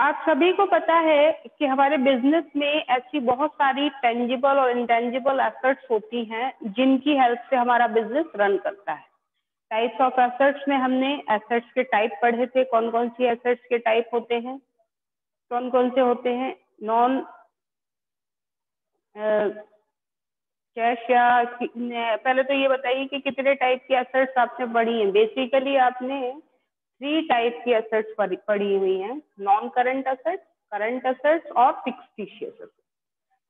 आप सभी को पता है कि हमारे बिजनेस में ऐसी बहुत सारी टेंजिबल और इंटेंजिबल एसेट्स होती हैं जिनकी हेल्प से हमारा बिजनेस रन करता है। टाइप्स ऑफ एसेट्स में हमने एसेट्स के टाइप पढ़े थे। कौन कौन सी एसेट्स के टाइप होते हैं, कौन कौन से होते हैं? नॉन कैश या पहले तो ये बताइए कि कितने टाइप की एसेट्स आपने पढ़ी हैं। बेसिकली आपने 3 टाइप की एसेट्स पढ़ी हुई हैं, non current assets, current assets और फिक्टिशियस एसेट्स।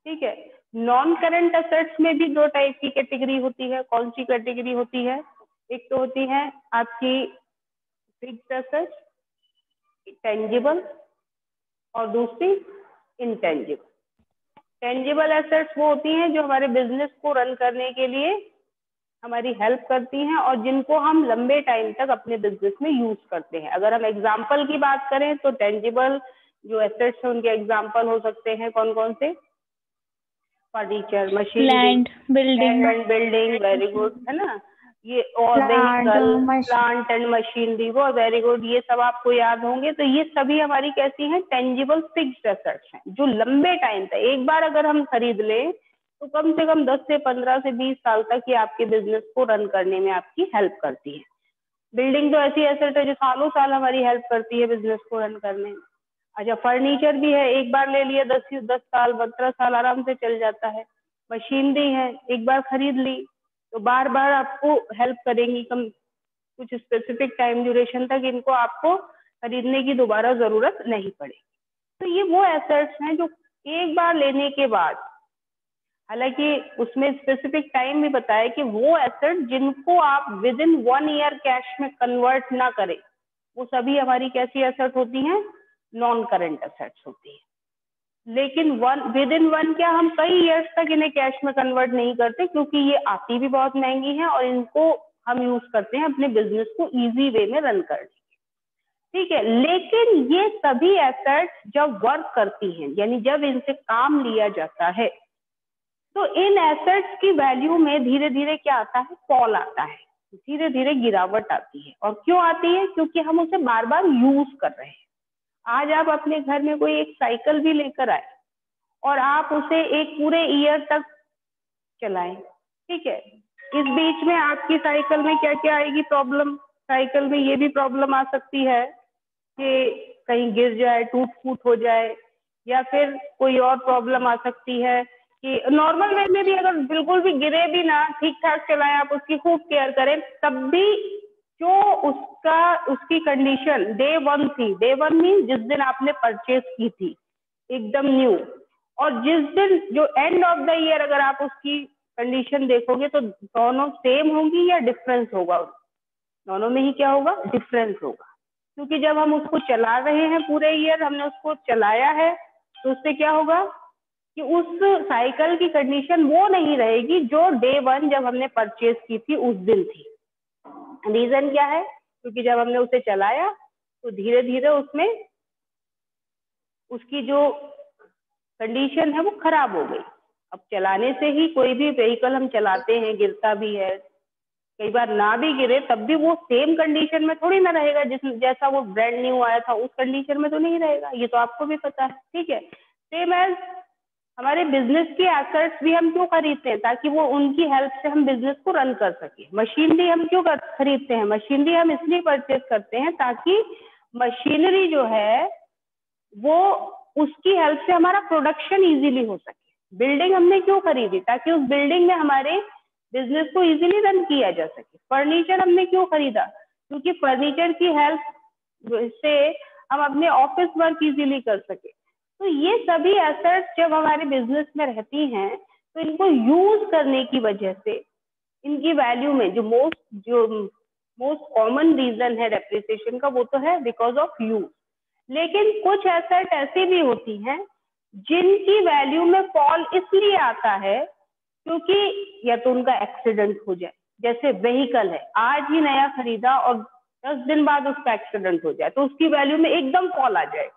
ठीक है, नॉन करंट एसेट्स में भी 2 टाइप की कैटेगरी होती है। कौन सी कैटेगरी होती है? एक तो होती है आपकी फिक्स्ड एसेट्स टेंजिबल और दूसरी इंटेंजिबल। टेंजिबल एसेट्स वो होती हैं जो हमारे बिजनेस को रन करने के लिए हमारी हेल्प करती हैं और जिनको हम लंबे टाइम तक अपने बिजनेस में यूज करते हैं। अगर हम एग्जांपल की बात करें तो टेंजिबल जो एसेट्स हैं उनके एग्जांपल हो सकते हैं कौन कौन से? Furniture, machinery, land, building, land and building, very good, है ना। ये और व्हीकल, प्लांट एंड मशीनरी, वो वेरी गुड, ये सब आपको याद होंगे। तो ये सभी हमारी कैसी हैं? टेंजिबल फिक्स्ड एसेट्स हैं जो लंबे टाइम तक, एक बार अगर हम खरीद लें तो कम से कम 10 से 15 से 20 साल तक ये आपके बिजनेस को रन करने में आपकी हेल्प करती है। बिल्डिंग तो ऐसी एसेट है जो सालों साल हमारी हेल्प करती है बिजनेस को रन करने में। अच्छा, फर्नीचर भी है, एक बार ले लिया 10 साल 12 साल आराम से चल जाता है। मशीनरी है, एक बार खरीद ली तो बार बार आपको हेल्प करेंगी, कम कुछ स्पेसिफिक टाइम ड्यूरेशन तक इनको आपको खरीदने की दोबारा जरूरत नहीं पड़ेगी। तो ये वो एसेट्स हैं जो एक बार लेने के बाद, हालांकि उसमें स्पेसिफिक टाइम भी बताया कि वो एसेट जिनको आप विद इन 1 ईयर कैश में कन्वर्ट ना करें, वो सभी हमारी कैसी एसेट होती हैं? नॉन करंट एसेट्स होती है। लेकिन विद इन 1 क्या, हम कई ईयर्स तक इन्हें कैश में कन्वर्ट नहीं करते क्योंकि ये आती भी बहुत महंगी है और इनको हम यूज करते हैं अपने बिजनेस को इजी वे में रन करने। ठीक है, लेकिन ये सभी एसेट्स जब वर्क करती हैं, यानी जब इनसे काम लिया जाता है, तो इन एसेट्स की वैल्यू में धीरे धीरे क्या आता है? फॉल आता है, धीरे धीरे गिरावट आती है। और क्यों आती है? क्योंकि हम उसे बार बार यूज कर रहे हैं। आज आप अपने घर में कोई एक साइकिल भी लेकर आए और आप उसे एक पूरे ईयर तक चलाएं, ठीक है, इस बीच में आपकी साइकिल में क्या क्या आएगी प्रॉब्लम? साइकिल में ये भी प्रॉब्लम आ सकती है कि कहीं गिर जाए, टूट फूट हो जाए, या फिर कोई और प्रॉब्लम आ सकती है कि नॉर्मल वे में भी अगर बिल्कुल भी गिरे भी ना, ठीक ठाक चलाएं, आप उसकी खूब केयर करें, तब भी जो उसकी कंडीशन डे 1 थी, डे 1 मीन जिस दिन आपने परचेज की थी एकदम न्यू, और जिस दिन जो एंड ऑफ द ईयर अगर आप उसकी कंडीशन देखोगे तो दोनों सेम होंगी या डिफरेंस होगा? दोनों में ही क्या होगा? डिफरेंस होगा। क्योंकि जब हम उसको चला रहे हैं पूरे ईयर, हमने उसको चलाया है, तो उससे क्या होगा कि उस साइकिल की कंडीशन वो नहीं रहेगी जो डे 1 जब हमने परचेज की थी उस दिन थी। रीजन क्या है? क्योंकि जब हमने उसे चलाया तो धीरे धीरे उसमें उसकी जो कंडीशन है वो खराब हो गई। अब चलाने से ही कोई भी व्हीकल हम चलाते हैं, गिरता भी है, कई बार ना भी गिरे तब भी वो सेम कंडीशन में थोड़ी ना रहेगा जैसा वो ब्रांड न्यू आया था उस कंडीशन में तो नहीं रहेगा, ये तो आपको भी पता है। ठीक है, सेम एज हमारे बिजनेस की एसेट्स भी हम क्यों खरीदते हैं? ताकि वो उनकी हेल्प से हम बिजनेस को रन कर सके। मशीनरी हम क्यों खरीदते हैं? मशीनरी हम इसलिए परचेज करते हैं ताकि मशीनरी जो है वो उसकी हेल्प से हमारा प्रोडक्शन इजीली हो सके। बिल्डिंग हमने क्यों खरीदी? ताकि उस बिल्डिंग में हमारे बिजनेस को इजीली रन किया जा सके। फर्नीचर हमने क्यों खरीदा? क्योंकि फर्नीचर की हेल्प से हम अपने ऑफिस वर्क इजीली कर सके। तो ये सभी एसेट्स जब हमारे बिजनेस में रहती हैं तो इनको यूज करने की वजह से इनकी वैल्यू में जो मोस्ट कॉमन रीजन है डेप्रिसिएशन का, वो तो है बिकॉज ऑफ यूज। लेकिन कुछ एसेट ऐसी भी होती हैं जिनकी वैल्यू में फॉल इसलिए आता है क्योंकि या तो उनका एक्सीडेंट हो जाए, जैसे व्हीकल है, आज ही नया खरीदा और 10 दिन बाद उसका एक्सीडेंट हो जाए तो उसकी वैल्यू में एकदम फॉल आ जाए।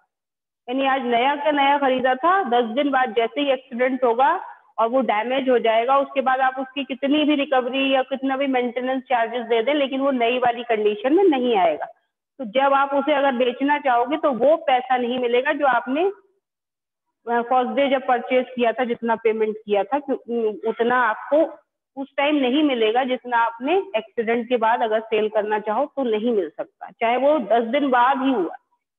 यानी आज नया का नया खरीदा था, 10 दिन बाद जैसे ही एक्सीडेंट होगा और वो डैमेज हो जाएगा, उसके बाद आप उसकी कितनी भी रिकवरी या कितना भी मेंटेनेंस चार्जेस दे दें, लेकिन वो नई वाली कंडीशन में नहीं आएगा। तो जब आप उसे अगर बेचना चाहोगे तो वो पैसा नहीं मिलेगा जो आपने फर्स्ट डे जब परचेज किया था, जितना पेमेंट किया था उतना आपको उस टाइम नहीं मिलेगा, जितना आपने एक्सीडेंट के बाद अगर सेल करना चाहो तो नहीं मिल सकता, चाहे वो 10 दिन बाद ही हुआ,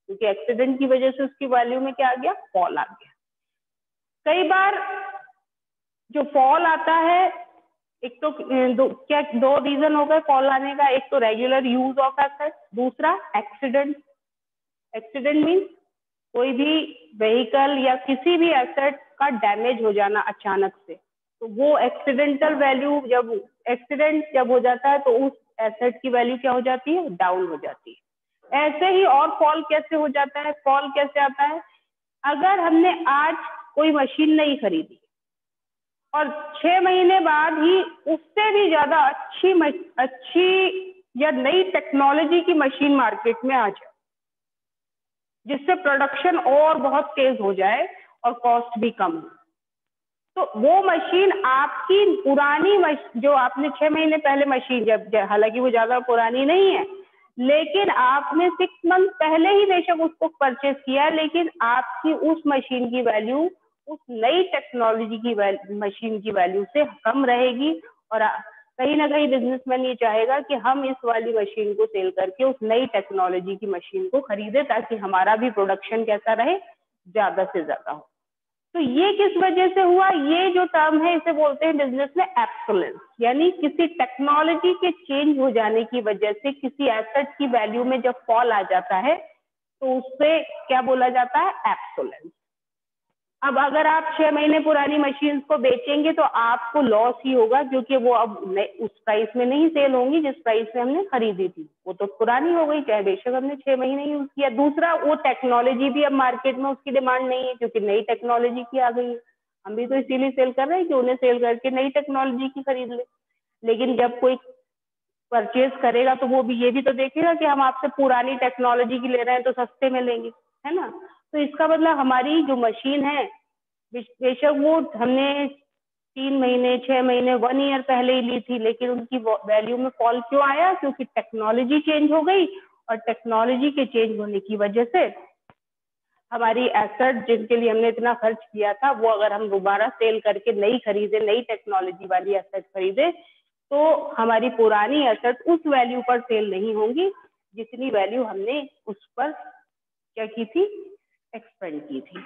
क्योंकि एक्सीडेंट की वजह से उसकी वैल्यू में क्या आ गया, फॉल आ गया। कई बार जो फॉल आता है, एक तो दो रीजन हो गए फॉल आने का, एक तो रेगुलर यूज ऑफ एसेट, दूसरा एक्सीडेंट। एक्सीडेंट मीन कोई भी व्हीकल या किसी भी एसेट का डैमेज हो जाना अचानक से, तो वो एक्सीडेंटल वैल्यू, जब एक्सीडेंट जब हो जाता है तो उस एसेट की वैल्यू क्या हो जाती है, डाउन हो जाती है। ऐसे ही और फॉल कैसे हो जाता है, फॉल कैसे आता है, अगर हमने आज कोई मशीन नहीं खरीदी और 6 महीने बाद ही उससे भी ज्यादा अच्छी या नई टेक्नोलॉजी की मशीन मार्केट में आ जाए, जिससे प्रोडक्शन और बहुत तेज हो जाए और कॉस्ट भी कम हो, तो वो मशीन आपकी पुरानी जो आपने 6 महीने पहले मशीन, जब हालांकि वो ज्यादा पुरानी नहीं है, लेकिन आपने 6 मंथ पहले ही बेशक उसको परचेज किया, लेकिन आपकी उस मशीन की वैल्यू उस नई टेक्नोलॉजी की मशीन की वैल्यू से कम रहेगी। और कहीं ना कहीं बिजनेसमैन ये चाहेगा कि हम इस वाली मशीन को सेल करके उस नई टेक्नोलॉजी की मशीन को खरीदे, ताकि हमारा भी प्रोडक्शन कैसा रहे, ज्यादा से ज्यादा हो। तो ये किस वजह से हुआ, ये जो टर्म है इसे बोलते हैं बिजनेस में एब्सोलेंस, यानी किसी टेक्नोलॉजी के चेंज हो जाने की वजह से किसी एसेट की वैल्यू में जब फॉल आ जाता है तो उससे क्या बोला जाता है, एब्सोलेंस। अब अगर आप 6 महीने पुरानी मशीन को बेचेंगे तो आपको लॉस ही होगा, क्योंकि वो अब उस प्राइस में नहीं सेल होंगी जिस प्राइस में हमने खरीदी थी, वो तो पुरानी हो गई, चाहे बेशक हमने 6 महीने यूज किया। दूसरा, वो टेक्नोलॉजी भी अब मार्केट में उसकी डिमांड नहीं है, क्योंकि नई टेक्नोलॉजी की आ गई है। हम भी तो इसीलिए सेल कर रहे हैं कि उन्हें सेल करके नई टेक्नोलॉजी की खरीद ले। लेकिन जब कोई परचेज करेगा तो वो भी ये भी तो देखेगा कि हम आपसे पुरानी टेक्नोलॉजी की ले रहे हैं तो सस्ते में लेंगे, है ना। तो इसका मतलब हमारी जो मशीन है, बेशक वो हमने 3 महीने 6 महीने 1 ईयर पहले ही ली थी, लेकिन उनकी वैल्यू में फॉल क्यों आया, क्योंकि टेक्नोलॉजी चेंज हो गई, और टेक्नोलॉजी के चेंज होने की वजह से हमारी एसेट जिनके लिए हमने इतना खर्च किया था, वो अगर हम दोबारा सेल करके नई खरीदे, नई टेक्नोलॉजी वाली एसेट खरीदे, तो हमारी पुरानी एसेट उस वैल्यू पर सेल नहीं होंगी जितनी वैल्यू हमने उस पर क्या की थी, एक्सपेंड की थी।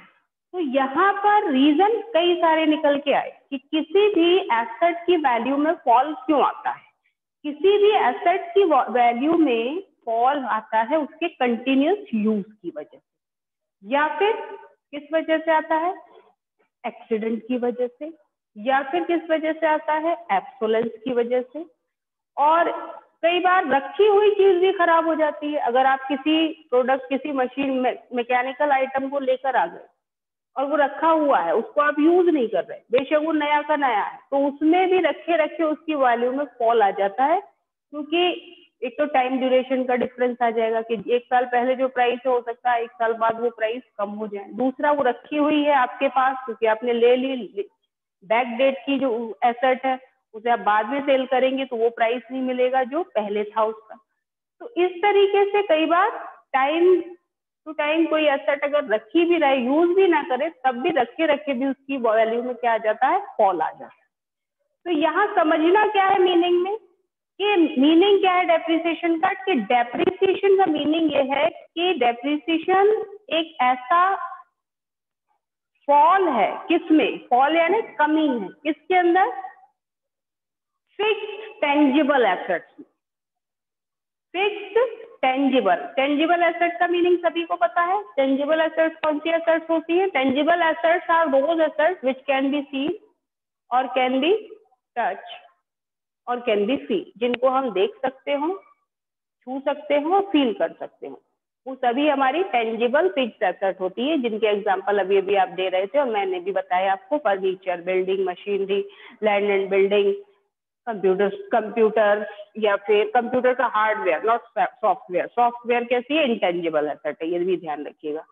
तो यहाँ पर रीजन कई सारे निकल के आए कि किसी भी एसेट की वैल्यू में फॉल क्यों आता है। किसी भी एसेट की वैल्यू में फॉल आता है उसके कंटिन्यूस यूज की वजह से, या फिर किस वजह से आता है, एक्सीडेंट की वजह से, या फिर किस वजह से आता है, एब्सोलेंस की वजह से। और कई बार रखी हुई चीज भी खराब हो जाती है। अगर आप किसी प्रोडक्ट, किसी मशीन में मैकेनिकल आइटम को लेकर आ गए और वो रखा हुआ है, उसको आप यूज नहीं कर रहे, बेशक वो नया का नया है, तो उसमें भी रखे रखे उसकी वैल्यू में फॉल आ जाता है, क्योंकि एक तो टाइम ड्यूरेशन का डिफरेंस आ जाएगा कि 1 साल पहले जो प्राइस हो सकता है 1 साल बाद वो प्राइस कम हो जाए। दूसरा, वो रखी हुई है आपके पास क्योंकि आपने ले ली, बैक डेट की जो एसेट है उसे आप बाद में सेल करेंगे तो वो प्राइस नहीं मिलेगा जो पहले था उसका। तो इस तरीके से कई बार टाइम टू टाइम कोई एसेट अगर रखी भी रहे, यूज भी ना करे, तब भी रखे रखे भी उसकी वैल्यू में क्या आ जाता है, फॉल आ जाता है। तो यहाँ समझना क्या है मीनिंग में, कि मीनिंग क्या है डेप्रिसिएशन का, कि डेप्रिसिएशन का मीनिंग ये है कि डेप्रिसिएशन एक ऐसा फॉल है, किसमें फॉल यानी कमी है, किसके अंदर, फिक्स्ड टेंजिबल एसेट्स में। फिक्स्ड टेंजिबल एसेट का मीनिंग सभी को पता है। टेंजिबल एसेट्स कौन सी एसेट्स होती है, tangible assets are those assets which can be seen और कैन बी टच और कैन बी फील, जिनको हम देख सकते हो, छू सकते हो और फील कर सकते हो, वो सभी हमारी टेंजिबल फिक्स्ड एसेट होती है, जिनके एग्जांपल अभी अभी आप दे रहे थे और मैंने भी बताया आपको, furniture, building, machinery, land and building, computer या फिर कंप्यूटर का हार्डवेयर, नॉट सॉफ्टवेयर। सॉफ्टवेयर कैसी है, इंटेंजिबल एसेट है, ये भी ध्यान रखिएगा।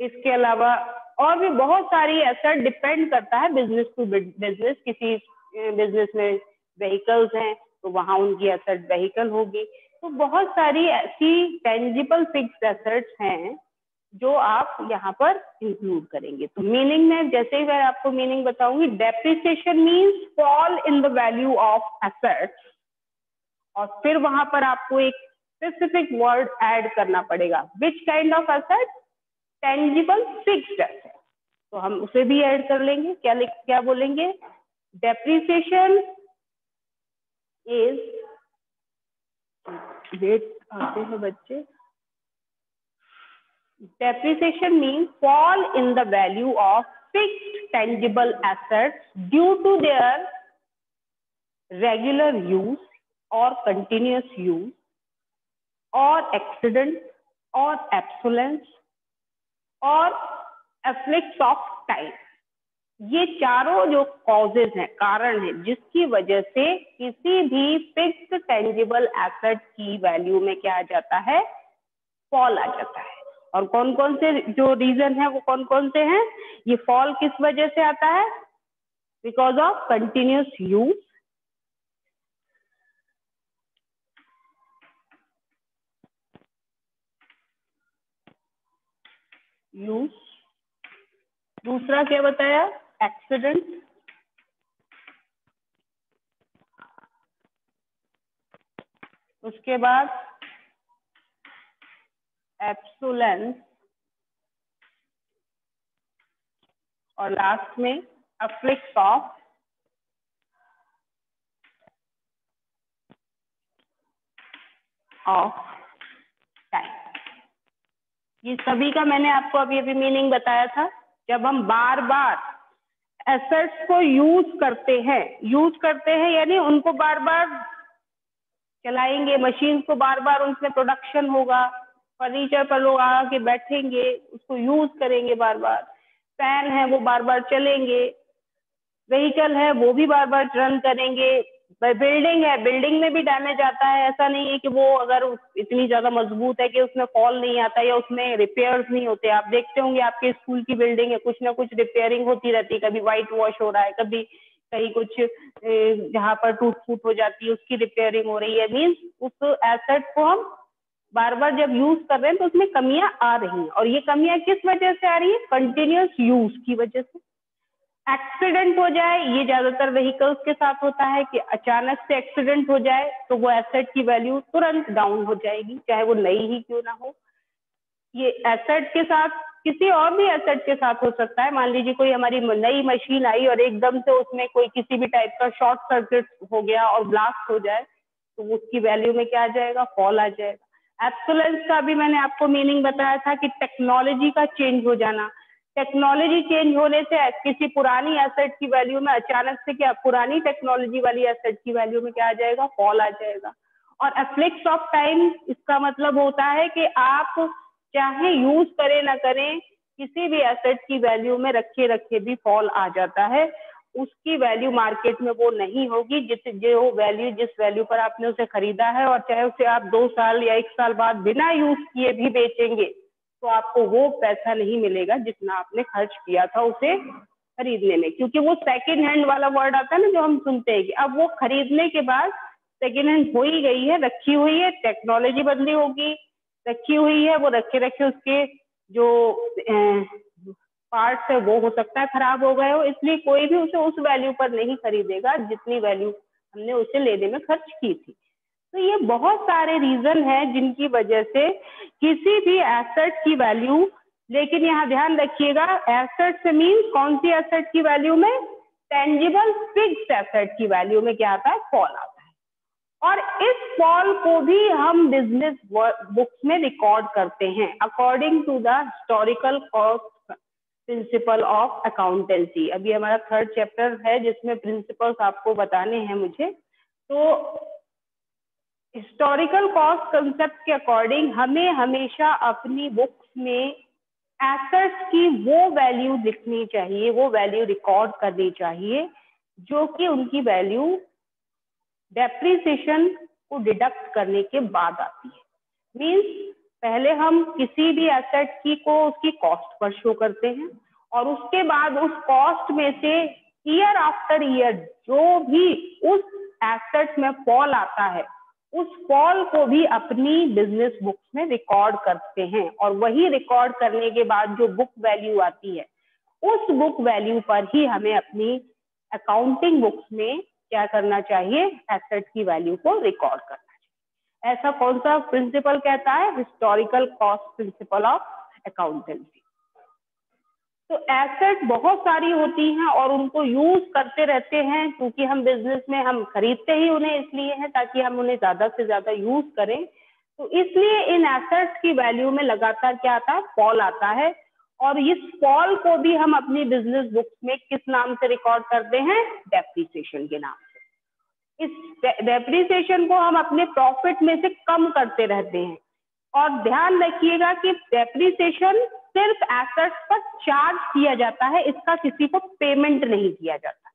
इसके अलावा और भी बहुत सारी एसेट, डिपेंड करता है बिजनेस टू बिजनेस। किसी बिजनेस में व्हीकल्स हैं तो वहां उनकी एसेट व्हीकल होगी। तो बहुत सारी ऐसी टेंजिबल फिक्स्ड एसेट्स हैं जो आप यहाँ पर इंक्लूड करेंगे। तो मीनिंग में जैसे ही मैं आपको मीनिंग बताऊंगी, depreciation means fall in the value of assets, और फिर वहां पर आपको एक स्पेसिफिक वर्ड ऐड करना पड़ेगा। Which kind of asset? Tangible fixed asset. तो हम उसे भी ऐड कर लेंगे। क्या बोलेंगे? डेप्रिसिएशन इज, वेट आते हैं बच्चे, depreciation means fall in the value of fixed tangible assets due to their regular use or continuous use or accident or obsolescence or afflicts of time। ये चारों जो कॉजेज हैं, कारण हैं, जिसकी वजह से किसी भी फिक्स्ड टेंजिबल एसेट की वैल्यू में क्या आ जाता है? फॉल आ जाता है। और कौन कौन से जो रीजन है वो कौन कौन से हैं? ये फॉल किस वजह से आता है? बिकॉज ऑफ कंटिन्यूस यूज, दूसरा क्या बताया? एक्सीडेंट, उसके बाद एब्सोलेंस, और लास्ट में अफ्लिक्ट ऑफ टाइम। ये सभी का मैंने आपको अभी अभी मीनिंग बताया था। जब हम बार बार एसेट्स को यूज करते हैं यानी उनको बार बार चलाएंगे, मशीन को बार बार उनसे प्रोडक्शन होगा, फर्नीचर पर लोग आके बैठेंगे, उसको यूज करेंगे बार बार, फैन है वो बार बार चलेंगे, व्हीकल है वो भी बार बार रन करेंगे, बिल्डिंग है, बिल्डिंग में भी डैमेज आता है। ऐसा नहीं है कि वो अगर इतनी ज्यादा मजबूत है कि उसमें फॉल नहीं आता या उसमें रिपेयर्स नहीं होते। आप देखते होंगे आपके स्कूल की बिल्डिंग है, कुछ ना कुछ रिपेयरिंग होती रहती है, कभी व्हाइट वॉश हो रहा है, कभी कहीं कुछ जहाँ पर टूट फूट हो जाती है उसकी रिपेयरिंग हो रही है। मीन्स उस एसेट को हम बार बार जब यूज कर रहे हैं तो उसमें कमियां आ रही हैं, और ये कमियां किस वजह से आ रही है? कंटिन्यूस यूज की वजह से। एक्सीडेंट हो जाए, ये ज्यादातर व्हीकल्स के साथ होता है कि अचानक से एक्सीडेंट हो जाए तो वो एसेट की वैल्यू तुरंत डाउन हो जाएगी, चाहे वो नई ही क्यों ना हो। ये एसेट के साथ किसी और भी एसेट के साथ हो सकता है। मान लीजिए कोई हमारी नई मशीन आई और एकदम से उसमें कोई किसी भी टाइप का शॉर्ट सर्किट हो गया और ब्लास्ट हो जाए तो उसकी वैल्यू में क्या आ जाएगा? फॉल आ जाएगा। एब्सोलेंस का भी मैंने आपको मीनिंग बताया था कि टेक्नोलॉजी का चेंज हो जाना। टेक्नोलॉजी चेंज होने से किसी पुरानी एसेट की वैल्यू में अचानक से क्या, पुरानी टेक्नोलॉजी वाली एसेट की वैल्यू में क्या आ जाएगा? फॉल आ जाएगा। और एफ्लिक्स ऑफ टाइम, इसका मतलब होता है कि आप चाहे यूज करें ना करें, किसी भी एसेट की वैल्यू में रखे रखे भी फॉल आ जाता है। उसकी वैल्यू मार्केट में वो नहीं होगी जिस वैल्यू पर आपने उसे खरीदा है, और चाहे उसे आप 2 साल या 1 साल बाद बिना यूज किए भी बेचेंगे तो आपको वो पैसा नहीं मिलेगा जितना आपने खर्च किया था उसे खरीदने में। क्योंकि वो सेकेंड हैंड वाला वर्ड आता है ना जो हम सुनते हैं कि अब वो खरीदने के बाद सेकेंड हैंड हो ही गई है, रखी हुई है, टेक्नोलॉजी बदली होगी, रखी हुई है, वो रखे रखे उसके जो पार्ट्स है वो हो सकता है खराब हो गए हो, इसलिए कोई भी उसे उस वैल्यू पर नहीं खरीदेगा जितनी वैल्यू हमने उसे लेने में खर्च की थी। तो ये बहुत सारे रीजन है जिनकी वजह से किसी भी एसेट की वैल्यू, लेकिन यहाँ ध्यान रखिएगा एसेट से मीन कौन सी एसेट की वैल्यू में? टेंजिबल फिक्स्ड एसेट की वैल्यू में क्या आता है? फॉल आता है। और इस फॉल को भी हम बिजनेस बुक्स में रिकॉर्ड करते हैं according to the historical cost principle of accountancy. अभी हमारा 3rd चैप्टर है जिसमें प्रिंसिपल्स आपको बताने हैं मुझे। तो हिस्टोरिकल कॉस्ट कंसेप्ट के अकॉर्डिंग हमें हमेशा अपनी बुक्स में एसेट्स की वो वैल्यू लिखनी चाहिए, वो वैल्यू रिकॉर्ड करनी चाहिए जो कि उनकी वैल्यू डेप्रिसिएशन को डिडक्ट करने के बाद आती है। मीन्स पहले हम किसी भी एसेट की को उसकी कॉस्ट पर शो करते हैं, और उसके बाद उस कॉस्ट में से ईयर आफ्टर ईयर जो भी उस एसेट में फॉल आता है उस फॉल को भी अपनी बिजनेस बुक्स में रिकॉर्ड करते हैं, और वही रिकॉर्ड करने के बाद जो बुक वैल्यू आती है उस बुक वैल्यू पर ही हमें अपनी अकाउंटिंग बुक्स में क्या करना चाहिए, एसेट की वैल्यू को रिकॉर्ड करना चाहिए। ऐसा कौन सा प्रिंसिपल कहता है? Historical cost principle of accountancy. तो एसेट बहुत सारी होती हैं और उनको यूज करते रहते हैं, क्योंकि हम बिजनेस में हम खरीदते ही उन्हें इसलिए हैं ताकि हम उन्हें ज्यादा से ज्यादा यूज करें। तो इसलिए इन एसेट्स की वैल्यू में लगातार क्या आता है? फॉल आता है, और इस फॉल को भी हम अपनी बिजनेस बुक्स में किस नाम से रिकॉर्ड करते हैं? डेप्रिसिएशन के नाम से। इस डेप्रिसिएशन को हम अपने प्रॉफिट में से कम करते रहते हैं, और ध्यान रखिएगा कि डेप्रिसिएशन सिर्फ एसेट्स पर चार्ज किया जाता है, इसका किसी को पेमेंट नहीं किया जाता।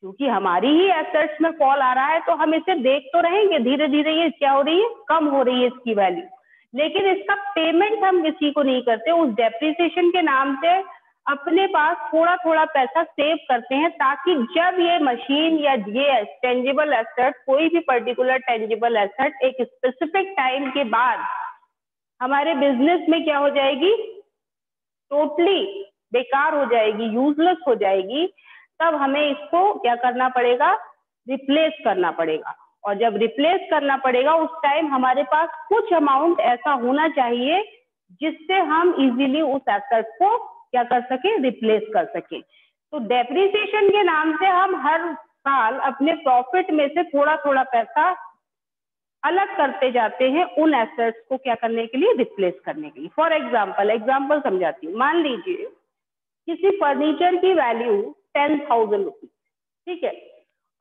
क्योंकि हमारी ही एसेट्स में फॉल आ रहा है तो हम इसे देख तो रहेंगे, धीरे धीरे ये क्या हो रही है? कम हो रही है इसकी वैल्यू, लेकिन इसका पेमेंट हम किसी को नहीं करते। उस डेप्रिसिएशन के नाम से अपने पास थोड़ा थोड़ा पैसा सेव करते हैं, ताकि जब ये मशीन या ये टेंजिबल एसेट, कोई भी पर्टिकुलर टेंजिबल एसेट एक स्पेसिफिक टाइम के बाद हमारे बिजनेस में क्या हो जाएगी? टोटली बेकार हो जाएगी, यूजलेस हो जाएगी, तब हमें इसको क्या करना पड़ेगा? रिप्लेस करना पड़ेगा। और जब रिप्लेस करना पड़ेगा उस टाइम हमारे पास कुछ अमाउंट ऐसा होना चाहिए जिससे हम इजीली उस एसेट को क्या कर सके? रिप्लेस कर सके। तो डेप्रिसिएशन के नाम से हम हर साल अपने प्रॉफिट में से थोड़ा थोड़ा पैसा अलग करते जाते हैं उन एसेट्स को क्या करने के लिए? रिप्लेस करने के लिए। फॉर एग्जाम्पल समझाती हूँ। मान लीजिए किसी फर्नीचर की वैल्यू 10,000 रुपीज, ठीक है,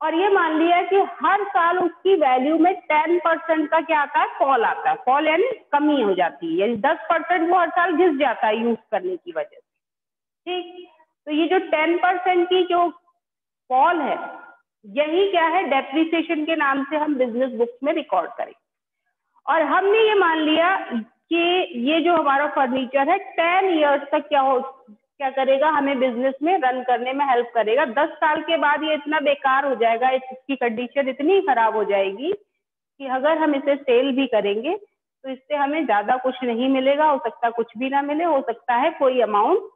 और ये मान लिया कि हर साल उसकी वैल्यू में 10% का क्या आता है? फॉल आता है। फॉल यानी कमी हो जाती है, यानी 10% वो हर साल घिस जाता है यूज करने की वजह से, ठीक। तो ये जो 10% की जो फॉल है, यही क्या है? डेप्रिसिएशन के नाम से हम बिजनेस बुक्स में रिकॉर्ड करें। और हमने ये मान लिया कि ये जो हमारा फर्नीचर है 10 इयर्स तक क्या करेगा? हमें बिजनेस में रन करने में हेल्प करेगा। 10 साल के बाद ये इतना बेकार हो जाएगा, इसकी कंडीशन इतनी खराब हो जाएगी कि अगर हम इसे सेल भी करेंगे तो इससे हमें ज्यादा कुछ नहीं मिलेगा, हो सकता है कुछ भी ना मिले, हो सकता है कोई अमाउंट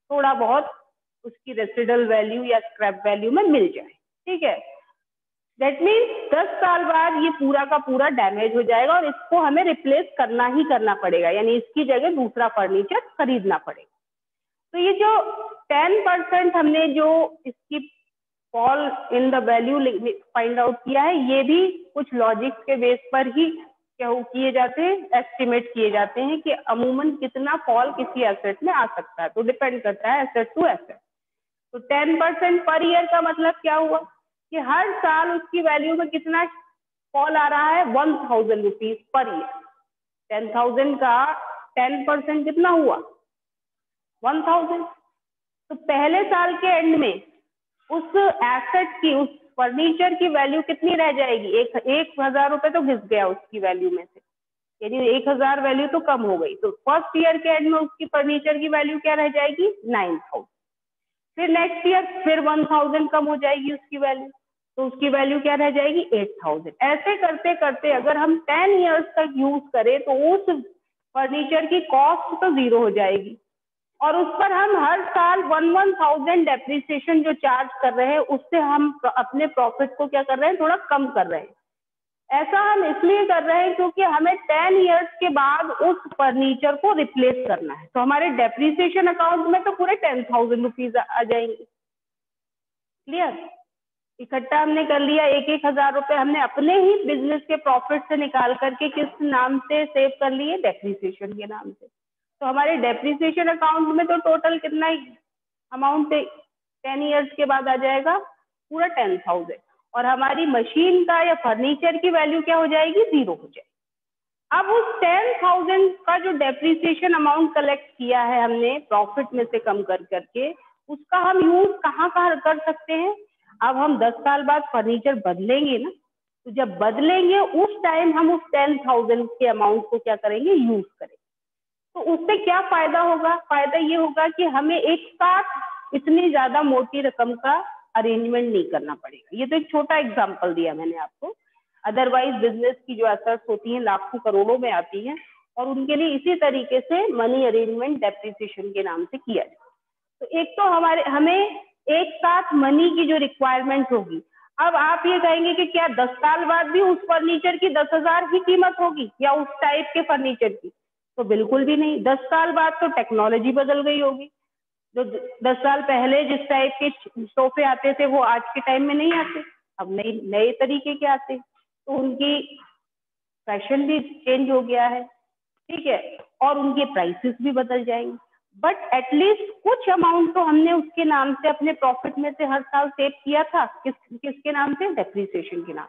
थोड़ा बहुत उसकी रेसिडुअल वैल्यू या स्क्रैप वैल्यू में मिल जाए, ठीक है। दैट मीन्स 10 साल बाद ये पूरा का पूरा डैमेज हो जाएगा और इसको हमें रिप्लेस करना ही करना पड़ेगा, यानी इसकी जगह दूसरा फर्नीचर खरीदना पड़ेगा। तो ये जो 10% हमने जो इसकी fall in the value find out किया है, ये भी कुछ लॉजिक्स के बेस पर ही क्या किए जाते हैं? एस्टिमेट किए जाते हैं कि अमूमन कितना फॉल किसी एसेट में आ सकता है। तो डिपेंड करता है एसेट टू एसेट। तो 10% पर ईयर का मतलब क्या हुआ कि हर साल उसकी वैल्यू में कितना फॉल आ रहा है? 1,000 रुपीज पर ईयर। 10,000 का 10% कितना हुआ? 1,000। तो पहले साल के एंड में उस एसेट की, उस फर्नीचर की वैल्यू कितनी रह जाएगी? 1,000 रुपए तो घिस गया उसकी वैल्यू में से, यानी 1,000 वैल्यू तो कम हो गई। तो फर्स्ट ईयर के एंड में उसकी फर्नीचर की वैल्यू क्या रह जाएगी? 9,000। फिर नेक्स्ट ईयर फिर 1,000 कम हो जाएगी उसकी वैल्यू, तो उसकी वैल्यू क्या रह जाएगी? 8,000। ऐसे करते करते अगर हम 10 इयर्स तक यूज करें तो उस फर्नीचर की कॉस्ट तो जीरो हो जाएगी, और उस पर हम हर साल 1,000 डेप्रिसिएशन जो चार्ज कर रहे हैं उससे हम अपने प्रॉफिट को क्या कर रहे हैं? थोड़ा कम कर रहे हैं। ऐसा हम इसलिए कर रहे हैं क्योंकि हमें 10 इयर्स के बाद उस फर्नीचर को रिप्लेस करना है। तो हमारे डेप्रिसिएशन अकाउंट में तो पूरे 10,000 रुपीज आ जाएंगे। क्लियर? इकट्ठा हमने कर लिया, 1,000 रुपए हमने अपने ही बिजनेस के प्रॉफिट से निकाल करके किस नाम से सेव कर लिए? डेप्रिसिएशन के नाम से। तो हमारे डेप्रिसिएशन अकाउंट में तो टोटल कितना अमाउंट 10 इयर्स के बाद आ जाएगा? पूरा 10,000। और हमारी मशीन का या फर्नीचर की वैल्यू क्या हो जाएगी? जीरो हो जाएगी। अब उस 10,000 का जो डेप्रिसिएशन अमाउंट कलेक्ट किया है हमने प्रॉफिट में से कम कर करके, उसका हम यूज कहाँ कहाँ कर सकते हैं? अब हम 10 साल बाद फर्नीचर बदलेंगे ना, तो जब बदलेंगे उस टाइम हम उस 10,000 के अमाउंट को क्या करेंगे? यूज करेंगे। तो उससे क्या फायदा होगा? फायदा ये होगा कि हमें एक साथ इतनी ज्यादा मोटी रकम का अरेंजमेंट नहीं करना पड़ेगा। ये तो एक छोटा एग्जांपल दिया मैंने आपको। अदरवाइज बिजनेस की जो एसेट्स होती हैं लाखों करोड़ों में आती हैं, और उनके लिए इसी तरीके से मनी अरेंजमेंट डेप्रिसिएशन के नाम से किया जाए। तो एक तो हमें एक साथ मनी की जो रिक्वायरमेंट होगी, अब आप ये कहेंगे कि क्या 10 साल बाद भी उस फर्नीचर की 10,000 ही कीमत होगी या उस टाइप के फर्नीचर की? तो बिल्कुल भी नहीं। 10 साल बाद तो टेक्नोलॉजी बदल गई होगी। जो 10 साल पहले जिस टाइप के सोफे आते थे वो आज के टाइम में नहीं आते, अब नए तरीके के आते, तो उनकी फैशन भी चेंज हो गया है, ठीक है, और उनके प्राइसेस भी बदल जाएंगे। बट एटलीस्ट कुछ अमाउंट तो हमने उसके नाम से अपने प्रॉफिट में से हर साल सेव किया था, किसके नाम से? डेप्रिसिएशन के नाम,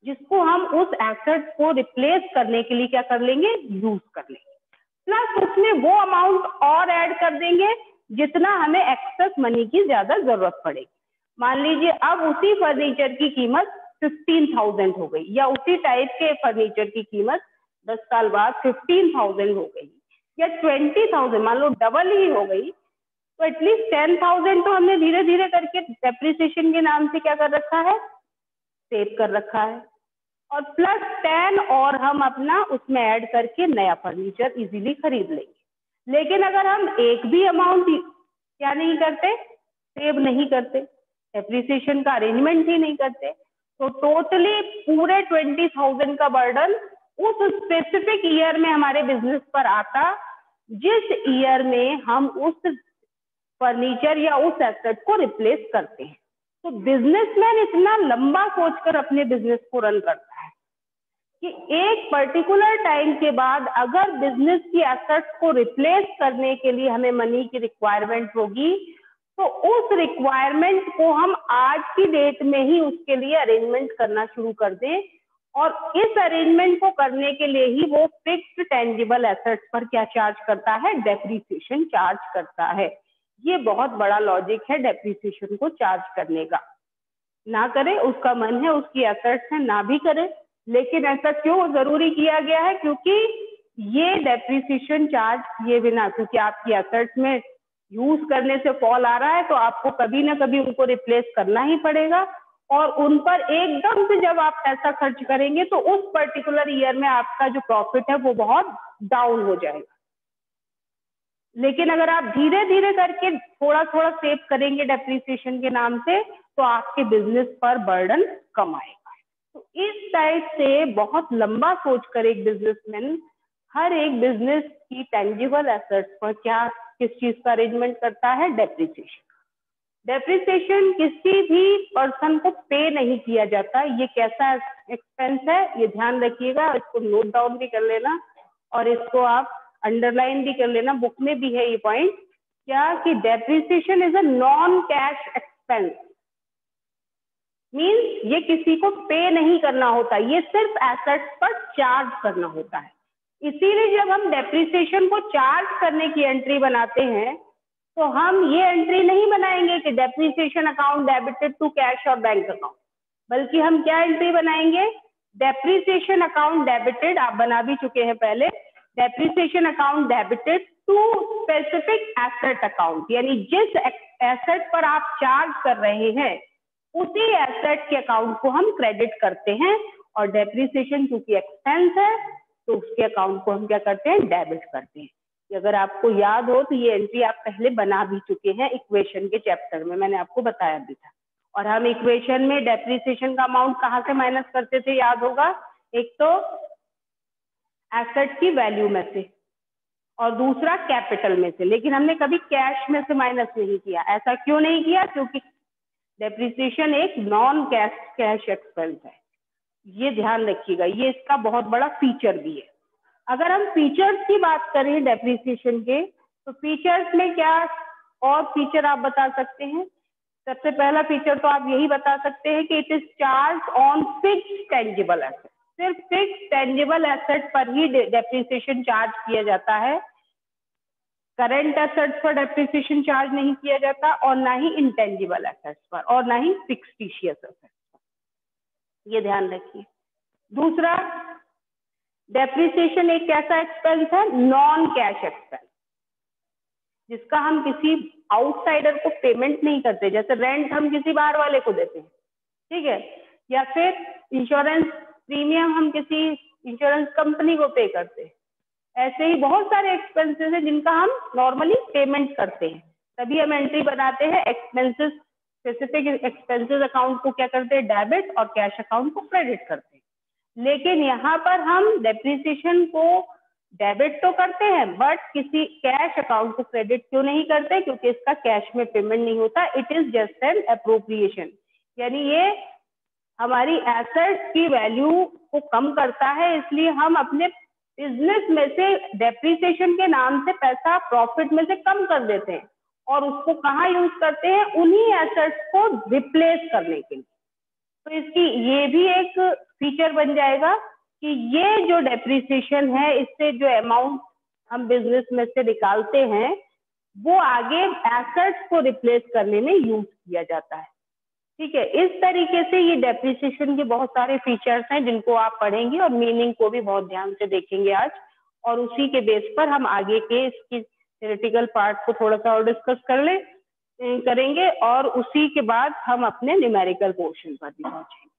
जिसको हम उस एसेट को रिप्लेस करने के लिए क्या कर लेंगे? यूज कर लेंगे। प्लस उसमें वो अमाउंट और ऐड कर देंगे जितना हमें एक्सेस मनी की ज्यादा जरूरत पड़ेगी। मान लीजिए अब उसी फर्नीचर की कीमत 15,000 हो गई, या उसी टाइप के फर्नीचर की कीमत 10 साल बाद 15,000 हो गई, या 20,000, मान लो डबल ही हो गई, तो एटलीस्ट 10,000 तो हमने धीरे धीरे करके डेप्रिसिएशन के नाम से क्या कर रखा है? सेव कर रखा है, और प्लस 10 और हम अपना उसमें ऐड करके नया फर्नीचर इजीली खरीद लेंगे। लेकिन अगर हम एक भी अमाउंट क्या नहीं करते? सेव नहीं करते, डेप्रिसिएशन का अरेंजमेंट ही नहीं करते, तो टोटली पूरे 20,000 का बर्डन उस स्पेसिफिक ईयर में हमारे बिजनेस पर आता, जिस ईयर में हम उस फर्नीचर या उस एसेट को रिप्लेस करते हैं। तो बिजनेसमैन इतना लंबा सोचकर अपने बिजनेस को रन करता है कि एक पर्टिकुलर टाइम के बाद अगर बिजनेस की एसेट्स को रिप्लेस करने के लिए हमें मनी की रिक्वायरमेंट होगी, तो उस रिक्वायरमेंट को हम आज की डेट में ही उसके लिए अरेंजमेंट करना शुरू कर दें, और इस अरेंजमेंट को करने के लिए ही वो फिक्स्ड टेंजिबल एसेट्स पर क्या चार्ज करता है? डेप्रिसिएशन चार्ज करता है। ये बहुत बड़ा लॉजिक है डेप्रिसिएशन को चार्ज करने का। ना करे, उसका मन है, उसकी एसेट्स है, ना भी करे, लेकिन ऐसा क्यों जरूरी किया गया है? क्योंकि ये डेप्रिसिएशन चार्ज किए बिना, क्योंकि आपकी एसेट्स में यूज करने से फॉल आ रहा है, तो आपको कभी ना कभी उनको रिप्लेस करना ही पड़ेगा, और उन पर एकदम से जब आप पैसा खर्च करेंगे तो उस पर्टिकुलर ईयर में आपका जो प्रॉफिट है वो बहुत डाउन हो जाएगा। लेकिन अगर आप धीरे धीरे करके थोड़ा थोड़ा सेव करेंगे डेप्रिसिएशन के नाम से, तो आपके बिजनेस पर बर्डन कम आएगा। तो इस टाइप से बहुत लंबा सोचकर एक बिजनेसमैन हर एक बिजनेस की टेंजिबल एसेट्स पर किस चीज का अरेंजमेंट करता है? डेप्रिसिएशन। डेप्रिसिएशन किसी भी पर्सन को पे नहीं किया जाता। ये कैसा एक्सपेंस है, ये ध्यान रखिएगा, इसको नोट डाउन भी कर लेना और इसको आप अंडरलाइन भी कर लेना, बुक में भी है ये पॉइंट, क्या कि depreciation is a non cash expense. Means ये किसी को पे नहीं करना होता, ये सिर्फ एसेट्स पर चार्ज करना होता है। इसीलिए जब हम डेप्रिसिएशन को चार्ज करने की एंट्री बनाते हैं, तो हम ये एंट्री नहीं बनाएंगे कि depreciation account debited to cash और बैंक अकाउंट, बल्कि हम क्या एंट्री बनाएंगे? डेप्रिसिएशन अकाउंट डेबिटेड, आप बना भी चुके हैं पहले, depreciation account debited to specific asset account, यानी जिस एसेट पर आप चार्ज कर रहे हैं उसी एसेट के अकाउंट को हम क्रेडिट करते हैं, और डेप्रिसिएशन क्योंकि एक्सपेंस है तो उसके अकाउंट को हम क्या करते हैं? डेबिट करते हैं। अगर आपको याद हो तो ये एंट्री आप पहले बना भी चुके हैं, इक्वेशन के चैप्टर में मैंने आपको बताया भी था। और हम इक्वेशन में डेप्रिसिएशन का अमाउंट कहाँ से माइनस करते थे, याद होगा? एक तो एसेट की वैल्यू में से और दूसरा कैपिटल में से, लेकिन हमने कभी कैश में से माइनस नहीं किया। ऐसा क्यों नहीं किया? क्योंकि डेप्रिसिएशन एक नॉन कैश एक्सपेंस है, ये ध्यान रखिएगा, ये इसका बहुत बड़ा फीचर भी है। अगर हम फीचर्स की बात करें डेप्रिसिएशन के, तो फीचर्स में क्या और फीचर आप बता सकते हैं? सबसे पहला फीचर तो आप यही बता सकते हैं कि it is charge on fixed tangible asset. सिर्फ फिक्स्ड टेंजिबल एसेट पर ही डेप्रिसिएशन चार्ज किया जाता है, करंट एसेट्स पर डेप्रिसिएशन चार्ज नहीं किया जाता, और ना ही इंटेंजिबल एसेट्स पर, और ना ही फिक्टिशियस एसेट्स पर। ये ध्यान रखिए। दूसरा, डेप्रिसिएशन एक कैसा एक्सपेंस है? नॉन कैश एक्सपेंस, जिसका हम किसी आउटसाइडर को पेमेंट नहीं करते। जैसे रेंट हम किसी बाहर वाले को देते हैं, ठीक है, या फिर इंश्योरेंस प्रीमियम हम किसी इंश्योरेंस कंपनी को पे करते हैं। ऐसे ही बहुत सारे एक्सपेंसेस हैं जिनका हम नॉर्मली पेमेंट करते हैं, तभी हम एंट्री बनाते हैं। एक्सपेंसेस, स्पेसिफिक एक्सपेंसेस अकाउंट को क्या करते हैं, डेबिट, और कैश अकाउंट को क्रेडिट करते हैं। लेकिन यहाँ पर हम डेप्रिसिएशन को डेबिट तो करते हैं, बट किसी कैश अकाउंट को क्रेडिट क्यों नहीं करते, क्योंकि इसका कैश में पेमेंट नहीं होता, it is just an appropriation. यानी ये हमारी एसेट्स की वैल्यू को कम करता है, इसलिए हम अपने बिजनेस में से डेप्रिसिएशन के नाम से पैसा प्रॉफिट में से कम कर देते हैं और उसको कहाँ यूज करते हैं, उन्हीं एसेट्स को रिप्लेस करने के लिए। तो इसकी ये भी एक फीचर बन जाएगा कि ये जो डेप्रिसिएशन है, इससे जो अमाउंट हम बिजनेस में से निकालते हैं वो आगे एसेट्स को रिप्लेस करने में यूज किया जाता है। ठीक है, इस तरीके से ये डेप्रिसिएशन के बहुत सारे फीचर्स हैं जिनको आप पढ़ेंगे और मीनिंग को भी बहुत ध्यान से देखेंगे आज, और उसी के बेस पर हम आगे के इसकी थ्योरेटिकल पार्ट को थोड़ा सा और डिस्कस करेंगे और उसी के बाद हम अपने न्यूमेरिकल पोर्शन पर भी पहुंचेंगे।